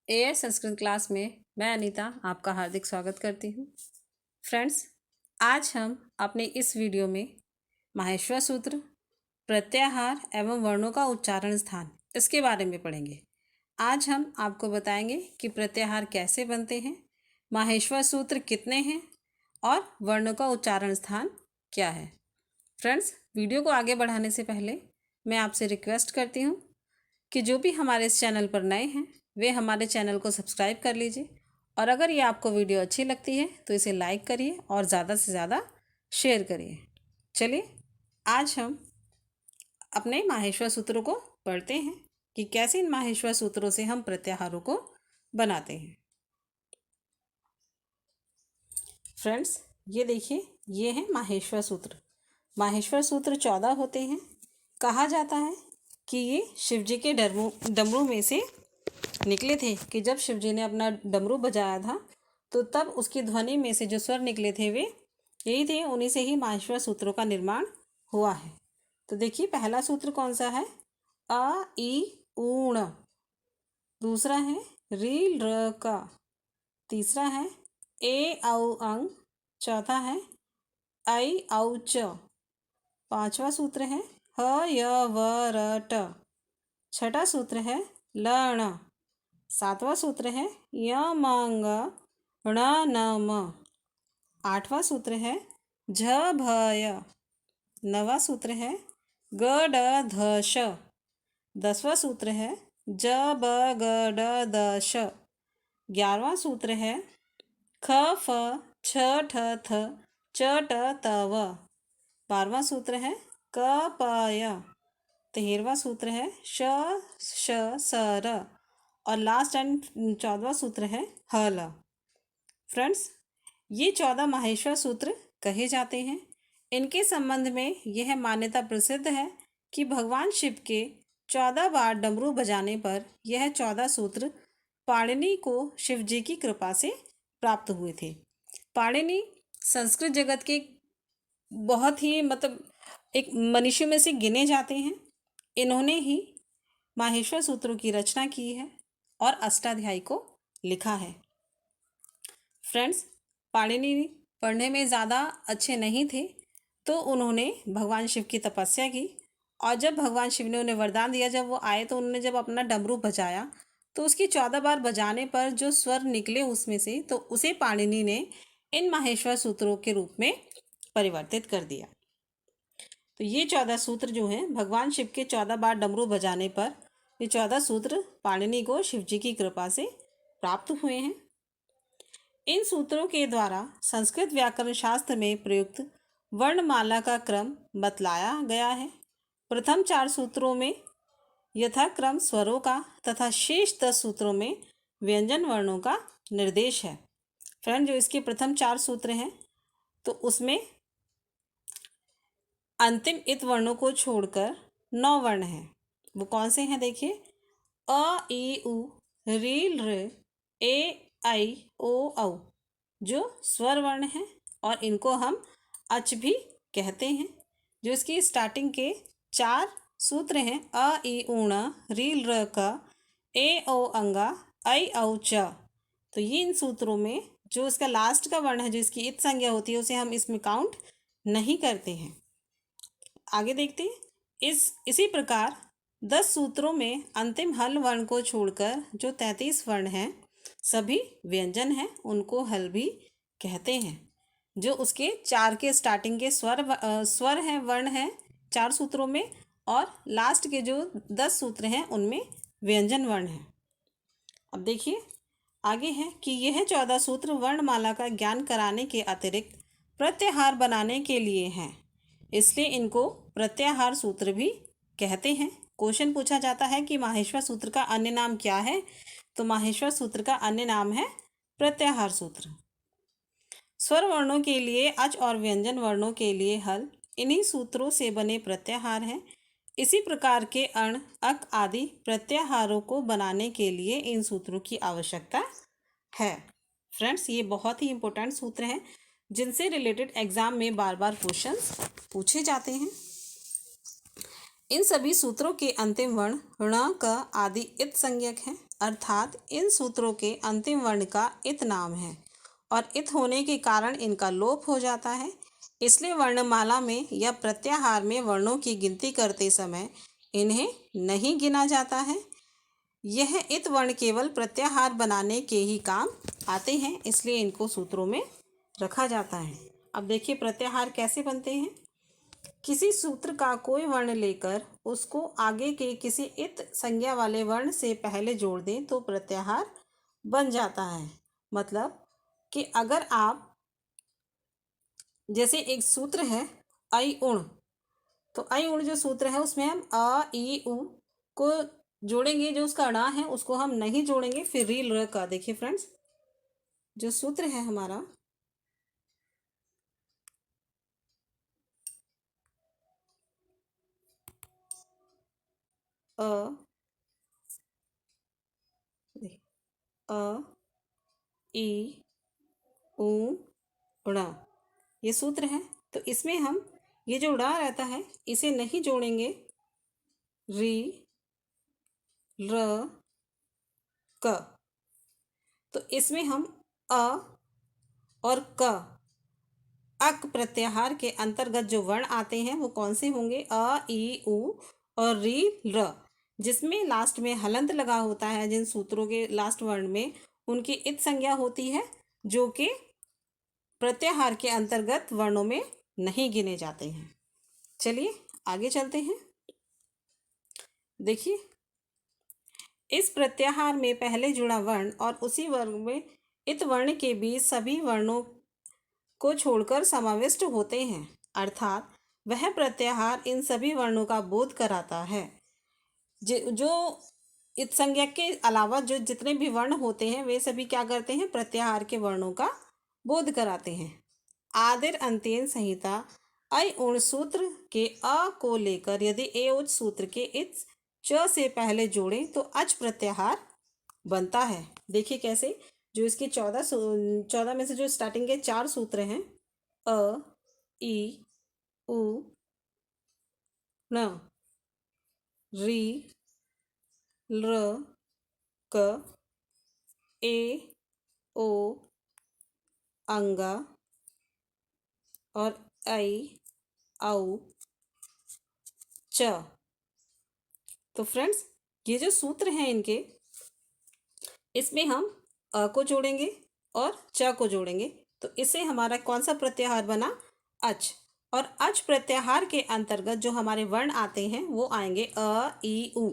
AI Sanskrit class में मैं अनीता आपका हार्दिक स्वागत करती हूँ। फ्रेंड्स, आज हम अपने इस वीडियो में माहेश्वर सूत्र, प्रत्याहार एवं वर्णों का उच्चारण स्थान इसके बारे में पढ़ेंगे। आज हम आपको बताएंगे कि प्रत्याहार कैसे बनते हैं, माहेश्वर सूत्र कितने हैं और वर्णों का उच्चारण स्थान क्या है। फ्रेंड्स, वीडियो को आगे बढ़ाने से पहले मैं आपसे रिक्वेस्ट करती हूँ कि जो भी हमारे इस चैनल पर नए हैं वे हमारे चैनल को सब्सक्राइब कर लीजिए और अगर ये आपको वीडियो अच्छी लगती है तो इसे लाइक करिए और ज़्यादा से ज़्यादा शेयर करिए। चलिए आज हम अपने माहेश्वर सूत्रों को पढ़ते हैं कि कैसे इन माहेश्वर सूत्रों से हम प्रत्याहारों को बनाते हैं। फ्रेंड्स, ये देखिए, ये है माहेश्वर सूत्र। माहेश्वर सूत्र 14 होते हैं। कहा जाता है कि ये शिव जी के डमरू में से निकले थे कि जब शिव जी ने अपना डमरू बजाया था तो तब उसकी ध्वनि में से जो स्वर निकले थे वे यही थे। उन्हीं से ही माहेश्वर सूत्रों का निर्माण हुआ है। तो देखिए, पहला सूत्र कौन सा है? अ ई ऊण। दूसरा है रील र का। तीसरा है ए औ अंग। चौथा है ऐ औ च। पांचवा सूत्र है ह य व र ट। छठा सूत्र है लण। सातवां सूत्र है य म ङ ण न म। आठवां सूत्र है झ भ य। नवां सूत्र है ग ड ध श। 10वां सूत्र है ज ब ग ड द श। 11वां सूत्र है ख फ छ ठ थ च ट त व। 12वां सूत्र है क प य। 13वां सूत्र है श श स र। और लास्ट एंड 14वां सूत्र है हल। फ्रेंड्स, ये 14 माहेश्वर सूत्र कहे जाते हैं। इनके संबंध में यह मान्यता प्रसिद्ध है कि भगवान शिव के 14 बार डमरू बजाने पर यह 14 सूत्र पाणिनि को शिव जी की कृपा से प्राप्त हुए थे। पाणिनि संस्कृत जगत के बहुत ही एक मनुष्य में से गिने जाते हैं। इन्होंने ही माहेश्वर सूत्रों की रचना की है और अष्टाध्यायी को लिखा है। फ्रेंड्स, पाणिनि पढ़ने में ज़्यादा अच्छे नहीं थे तो उन्होंने भगवान शिव की तपस्या की और जब भगवान शिव ने उन्हें वरदान दिया, जब वो आए तो उन्होंने जब अपना डमरू बजाया तो उसकी 14 बार बजाने पर जो स्वर निकले उसमें से, तो उसे पाणिनि ने इन माहेश्वर सूत्रों के रूप में परिवर्तित कर दिया। तो ये 14 सूत्र जो हैं, भगवान शिव के 14 बार डमरू बजाने पर ये 14 सूत्र पाणिनि को शिव जी की कृपा से प्राप्त हुए हैं। इन सूत्रों के द्वारा संस्कृत व्याकरण शास्त्र में प्रयुक्त वर्णमाला का क्रम बतलाया गया है। प्रथम 4 सूत्रों में यथाक्रम स्वरों का तथा शेष 10 सूत्रों में व्यंजन वर्णों का निर्देश है। फ्रेंड, जो इसके प्रथम 4 सूत्र हैं तो उसमें अंतिम इत वर्णों को छोड़कर 9 वर्ण हैं। वो कौन से हैं? देखिए, अ ई उ रील र ए ऐ ओ औ जो स्वर वर्ण हैं और इनको हम अच भी कहते हैं। जो इसकी स्टार्टिंग के 4 सूत्र हैं अ ई ऊण रील र क ए ओ अंगा ऐ औ च, तो ये इन सूत्रों में जो इसका लास्ट का वर्ण है, जो इसकी इत संज्ञा होती है, उसे हम इसमें काउंट नहीं करते हैं। आगे देखते हैं। इसी प्रकार 10 सूत्रों में अंतिम हल वर्ण को छोड़कर जो 33 वर्ण हैं सभी व्यंजन हैं, उनको हल भी कहते हैं। जो उसके 4 के स्टार्टिंग के स्वर हैं, वर्ण हैं 4 सूत्रों में, और लास्ट के जो 10 सूत्र हैं उनमें व्यंजन वर्ण हैं। अब देखिए आगे है कि यह 14 सूत्र वर्णमाला का ज्ञान कराने के अतिरिक्त प्रत्याहार बनाने के लिए हैं, इसलिए इनको प्रत्याहार सूत्र भी कहते हैं। क्वेश्चन पूछा जाता है कि माहेश्वर सूत्र का अन्य नाम क्या है, तो माहेश्वर सूत्र का अन्य नाम है प्रत्याहार सूत्र। स्वर वर्णों के लिए अच और व्यंजन वर्णों के लिए हल, इन्हीं सूत्रों से बने प्रत्याहार हैं। इसी प्रकार के अण, अक आदि प्रत्याहारों को बनाने के लिए इन सूत्रों की आवश्यकता है। फ्रेंड्स, ये बहुत ही इंपॉर्टेंट सूत्र हैं जिनसे रिलेटेड एग्जाम में बार बार क्वेश्चंस पूछे जाते हैं। इन सभी सूत्रों के अंतिम वर्ण ण क आदि इत संज्ञक हैं। अर्थात इन सूत्रों के अंतिम वर्ण का इत नाम है और इत होने के कारण इनका लोप हो जाता है। इसलिए वर्णमाला में या प्रत्याहार में वर्णों की गिनती करते समय इन्हें नहीं गिना जाता है। यह इत वर्ण केवल प्रत्याहार बनाने के ही काम आते हैं, इसलिए इनको सूत्रों में रखा जाता है। अब देखिए प्रत्याहार कैसे बनते हैं। किसी सूत्र का कोई वर्ण लेकर उसको आगे के किसी इत संज्ञा वाले वर्ण से पहले जोड़ दें तो प्रत्याहार बन जाता है। मतलब कि अगर आप जैसे एक सूत्र है ऐ उण, तो ऐ उण जो सूत्र है उसमें हम अ ई उ को जोड़ेंगे, जो उसका अणा है उसको हम नहीं जोड़ेंगे। फिर री ल का देखिए फ्रेंड्स, जो सूत्र है हमारा अ अ ई उ ण, ये सूत्र है। तो इसमें हम ये जो ड़ा रहता है इसे नहीं जोड़ेंगे। री र क, तो इसमें हम अ और क अक प्रत्याहार के अंतर्गत जो वर्ण आते हैं वो कौन से होंगे, अ ई उ और री र। जिसमें लास्ट में हलंत लगा होता है, जिन सूत्रों के लास्ट वर्ण में उनकी इत संज्ञा होती है, जो कि प्रत्याहार के अंतर्गत वर्णों में नहीं गिने जाते हैं। चलिए आगे चलते हैं। देखिए इस प्रत्याहार में पहले जुड़ा वर्ण और उसी वर्ग में इत वर्ण के बीच सभी वर्णों को छोड़कर समाविष्ट होते हैं, अर्थात वह प्रत्याहार इन सभी वर्णों का बोध कराता है। जो इत संज्ञा के अलावा जो जितने भी वर्ण होते हैं वे सभी क्या करते हैं, प्रत्याहार के वर्णों का बोध कराते हैं। आदिर अंत्येन संहिता ऐ उण सूत्र के अ को लेकर यदि ए उच सूत्र के इत च से पहले जोड़ें तो अच प्रत्याहार बनता है। देखिए कैसे, जो इसके 14 में से जो स्टार्टिंग के 4 सूत्र हैं अ ई उ ण री ल क ए ओ अंगा और ऐ औ च। तो फ्रेंड्स ये जो सूत्र हैं इनके, इसमें हम अ को जोड़ेंगे और च को जोड़ेंगे, तो इससे हमारा कौन सा प्रत्याहार बना, अच। और अच प्रत्याहार के अंतर्गत जो हमारे वर्ण आते हैं वो आएंगे अ ई उ।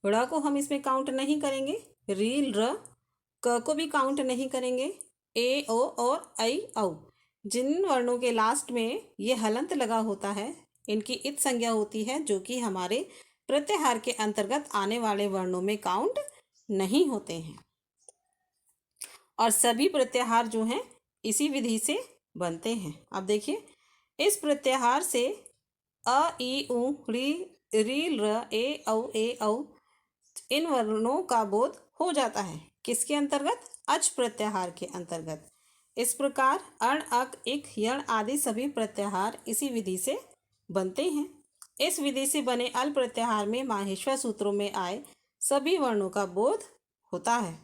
ड़ को हम इसमें काउंट नहीं करेंगे, री र क को भी काउंट नहीं करेंगे, ए ओ और ऐ औ। जिन वर्णों के लास्ट में ये हलंत लगा होता है इनकी इत संज्ञा होती है, जो कि हमारे प्रत्याहार के अंतर्गत आने वाले वर्णों में काउंट नहीं होते हैं। और सभी प्रत्याहार जो हैं इसी विधि से बनते हैं। अब देखिए इस प्रत्याहार से अ ई उ री र ए औ इन वर्णों का बोध हो जाता है। किसके अंतर्गत, अच प्रत्याहार के अंतर्गत। इस प्रकार अण अक इक यण आदि सभी प्रत्याहार इसी विधि से बनते हैं। इस विधि से बने अल प्रत्याहार में माहेश्वर सूत्रों में आए सभी वर्णों का बोध होता है।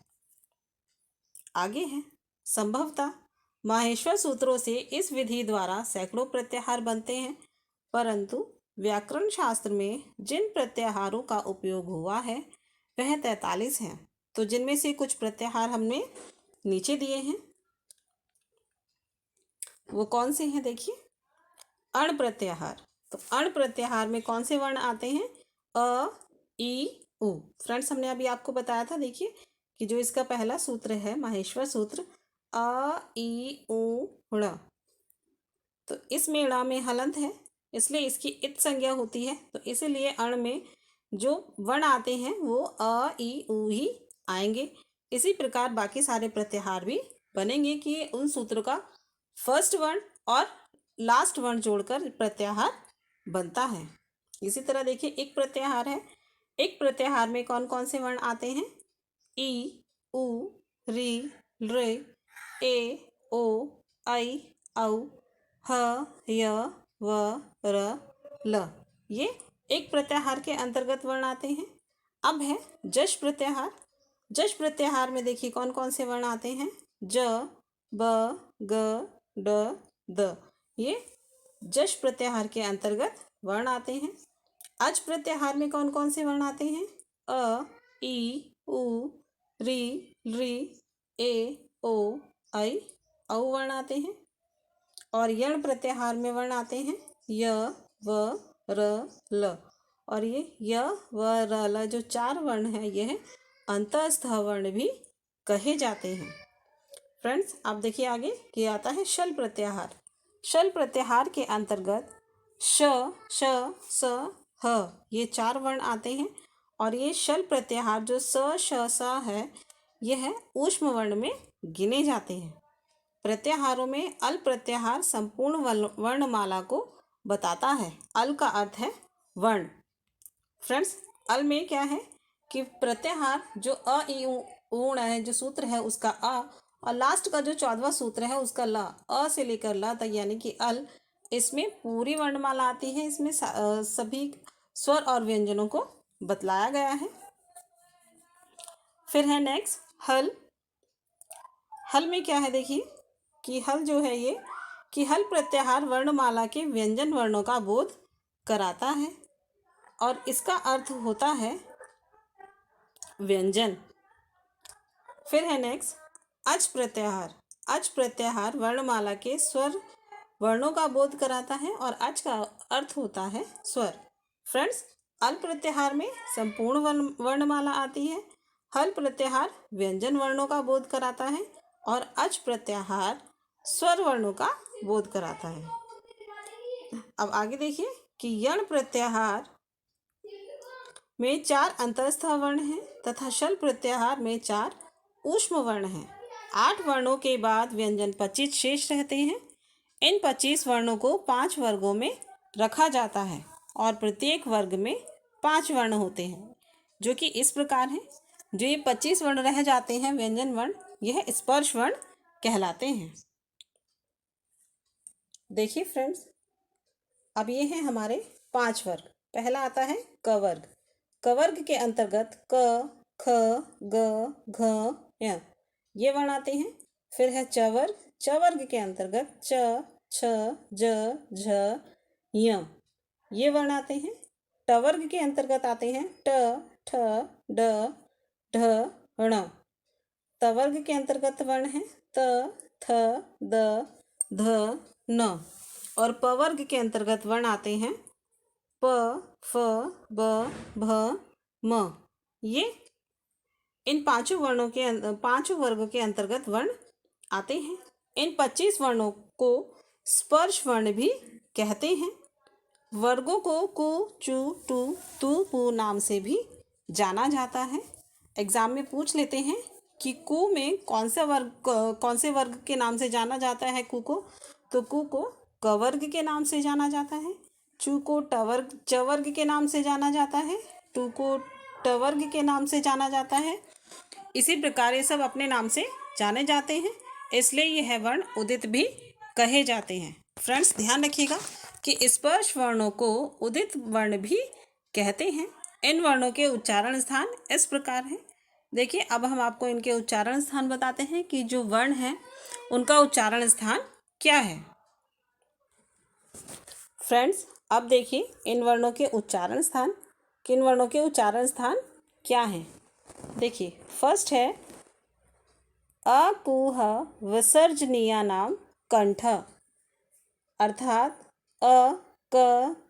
आगे है संभवतः माहेश्वर सूत्रों से इस विधि द्वारा सैकड़ों प्रत्याहार बनते हैं, परंतु व्याकरण शास्त्र में जिन प्रत्याहारों का उपयोग हुआ है वह 43 हैं। तो जिनमें से कुछ प्रत्याहार हमने नीचे दिए हैं, वो कौन से हैं देखिए। अण प्रत्याहार, तो अण प्रत्याहार में कौन से वर्ण आते हैं, अ ई उ। फ्रेंड्स हमने अभी आपको बताया था, देखिए कि जो इसका पहला सूत्र है माहेश्वर सूत्र अ ई उ ण, तो इसमें ण में हलंत है इसलिए इसकी इत संज्ञा होती है, तो इसीलिए अण में जो वर्ण आते हैं वो अ ई उ ही आएंगे। इसी प्रकार बाकी सारे प्रत्याहार भी बनेंगे कि उन सूत्रों का फर्स्ट वर्ण और लास्ट वर्ण जोड़कर प्रत्याहार बनता है। इसी तरह देखिए एक प्रत्याहार है, एक प्रत्याहार में कौन कौन से वर्ण आते हैं, ई उ री रे ए ओ ऐ औ ह य व र ल, ये एक प्रत्याहार के अंतर्गत वर्ण आते हैं। अब है जश प्रत्याहार। जश प्रत्याहार में देखिए कौन कौन से वर्ण आते हैं। ज, ब, ग, ड, द, ये जश प्रत्याहार के अंतर्गत वर्ण आते हैं। अज प्रत्याहार में कौन कौन से वर्ण आते हैं। अ, ई, उ, री, री, ए, ओ, ऐ, औ वर्ण आते हैं। और यण प्रत्याहार में वर्ण आते हैं य, व, र, ल। और ये य, व, र, ल जो 4 वर्ण हैं यह अंतःस्थ वर्ण भी कहे जाते हैं। फ्रेंड्स आप देखिए आगे कि आता है शल प्रत्याहार। शल प्रत्याहार के अंतर्गत श, श, स, ह ये 4 वर्ण आते हैं। और ये शल प्रत्याहार जो स, श, स है यह ऊष्म वर्ण में गिने जाते हैं। प्रत्याहारों में अल प्रत्याहार संपूर्ण वर्णमाला को बताता है। अल का अर्थ है वर्ण। फ्रेंड्स अल में क्या है कि प्रत्याहार जो अ, ई, ऊण है जो सूत्र है उसका अ, और लास्ट का जो 14वां सूत्र है उसका ल, अ से लेकर ल तक यानी कि अल, इसमें पूरी वर्णमाला आती है। इसमें सभी स्वर और व्यंजनों को बतलाया गया है। फिर है नेक्स्ट हल। हल में क्या है देखिए कि हल जो है ये कि हल प्रत्याहार वर्णमाला के व्यंजन वर्णों का बोध कराता है और इसका अर्थ होता है व्यंजन। फिर है नेक्स्ट अच प्रत्याहार। अच प्रत्याहार वर्णमाला के स्वर वर्णों का बोध कराता है और अच का अर्थ होता है स्वर। फ्रेंड्स अल प्रत्याहार में संपूर्ण वर्णमाला आती है। हल प्रत्याहार व्यंजन वर्णों का बोध कराता है और अच प्रत्याहार स्वर वर्णों का बोध कराता है। अब आगे देखिए कि यण प्रत्याहार में 4 अंतःस्थ वर्ण हैं तथा शल प्रत्याहार में 4 ऊष्म वर्ण हैं। 8 वर्णों के बाद व्यंजन 25 शेष रहते हैं। इन 25 वर्णों को 5 वर्गों में रखा जाता है और प्रत्येक वर्ग में 5 वर्ण होते हैं जो कि इस प्रकार हैं। जो ये 25 वर्ण रह जाते हैं व्यंजन वर्ण यह स्पर्श वर्ण कहलाते हैं। देखिए फ्रेंड्स अब ये हैं हमारे 5 वर्ग। पहला आता है क वर्ग। क वर्ग के अंतर्गत क, ख, ग, घ, य ये वर्ण आते हैं। फिर है च वर्ग। च वर्ग के अंतर्गत च, छ, ज, झ, य ये वर्ण आते हैं। ट वर्ग के अंतर्गत आते हैं ट, ठ, ड, ढ, ण। त वर्ग के अंतर्गत वर्ण है त, थ, द, ध, न। और प वर्ग के अंतर्गत वर्ण आते हैं प, फ, ब, भ, म। ये इन 5 वर्गों के अंतर्गत वर्ण आते हैं। इन 25 वर्णों को स्पर्श वर्ण भी कहते हैं। वर्गों को कु, चु, टू, तु, पु नाम से भी जाना जाता है। एग्जाम में पूछ लेते हैं कि कु में कौन से वर्ग के नाम से जाना जाता है कु को। तो कु को क वर्ग के नाम से जाना जाता है। चु को च वर्ग के नाम से जाना जाता है। टू को ट वर्ग के नाम से जाना जाता है। इसी प्रकार ये सब अपने नाम से जाने जाते हैं, इसलिए यह वर्ण उदित भी कहे जाते हैं। फ्रेंड्स ध्यान रखिएगा कि स्पर्श वर्णों को उदित वर्ण भी कहते हैं। इन वर्णों के उच्चारण स्थान इस प्रकार हैं। देखिए अब हम आपको इनके उच्चारण स्थान बताते हैं कि जो वर्ण हैं उनका उच्चारण स्थान क्या है। फ्रेंड्स अब देखिए इन वर्णों के उच्चारण स्थान, किन वर्णों के उच्चारण स्थान क्या हैं। देखिए फर्स्ट है अकुह विसर्जनीय नाम कंठ, अर्थात अ, क,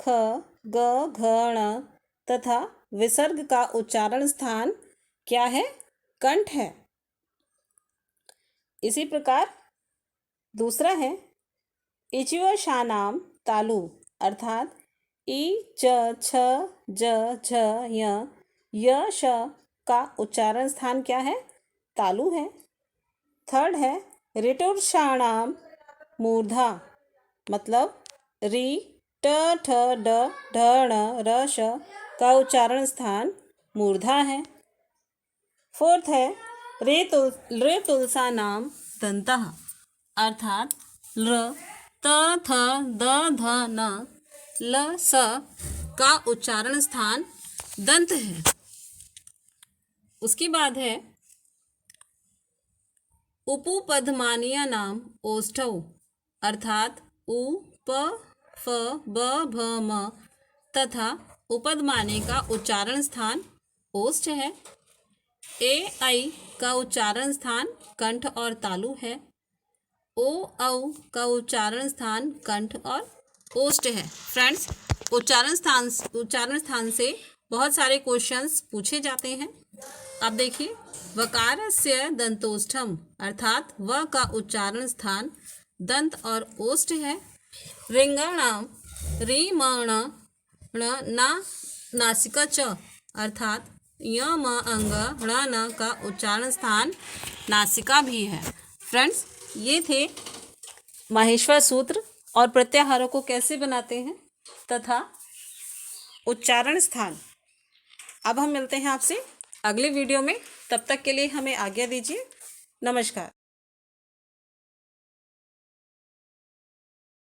ख, ग, घ, ण तथा विसर्ग का उच्चारण स्थान क्या है, कंठ है। इसी प्रकार दूसरा है इचिव नाम तालु, अर्थात ई, च, छ, ज, झ, य, श का उच्चारण स्थान क्या है, तालु है। थर्ड है ऋटुर्षाणाम मूर्धा, मतलब री, ट, ठ, ड, ढ, ण, र, श का उच्चारण स्थान मूर्धा है। फोर्थ है रे तुलसा नाम दंतः, अर्थात ल, त, थ, द, ध, न, ल, स का उच्चारण स्थान दंत है। उसके बाद है उपपदमानीय नाम ओष्ठौ अर्थात उ प फ ब भ म तथा उपदमाने का उच्चारण स्थान ओष्ठ है। ए ऐ का उच्चारण स्थान कंठ और तालु है। ओ औ का उच्चारण स्थान कंठ और ओष्ठ है। फ्रेंड्स, उच्चारण स्थान से बहुत सारे क्वेश्चंस पूछे जाते हैं। अब देखिए, वकारस्य दंतोष्ठम अर्थात व का उच्चारण स्थान दंत और ओष्ठ है। रिंगाणाम रीमण ना नासिका च अर्थात य म अंग ण न का उच्चारण स्थान नासिका भी है। फ्रेंड्स, ये थे माहेश्वर सूत्र और प्रत्याहारों को कैसे बनाते हैं तथा उच्चारण स्थान। अब हम मिलते हैं आपसे अगले वीडियो में। तब तक के लिए हमें आज्ञा दीजिए। नमस्कार।